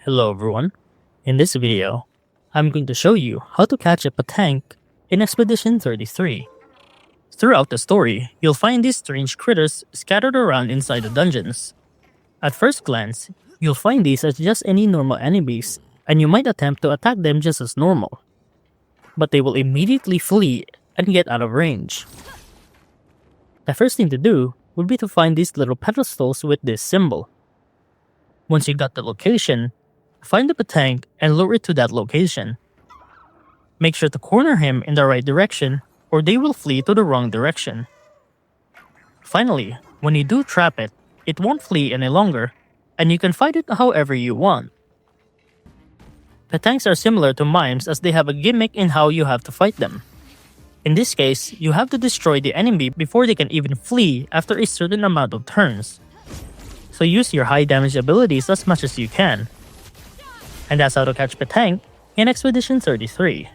Hello everyone. In this video, I'm going to show you how to catch a Petank in Expedition 33. Throughout the story, you'll find these strange critters scattered around inside the dungeons. At first glance, you'll find these as just any normal enemies, and you might attempt to attack them just as normal. But they will immediately flee and get out of range. The first thing to do would be to find these little pedestals with this symbol. Once you got the location, find the Petank and lure it to that location. Make sure to corner him in the right direction or they will flee to the wrong direction. Finally, when you do trap it, it won't flee any longer, and you can fight it however you want. Petanks are similar to mimes as they have a gimmick in how you have to fight them. In this case, you have to destroy the enemy before they can even flee after a certain amount of turns. So use your high damage abilities as much as you can. And that's how to catch Petank in Expedition 33.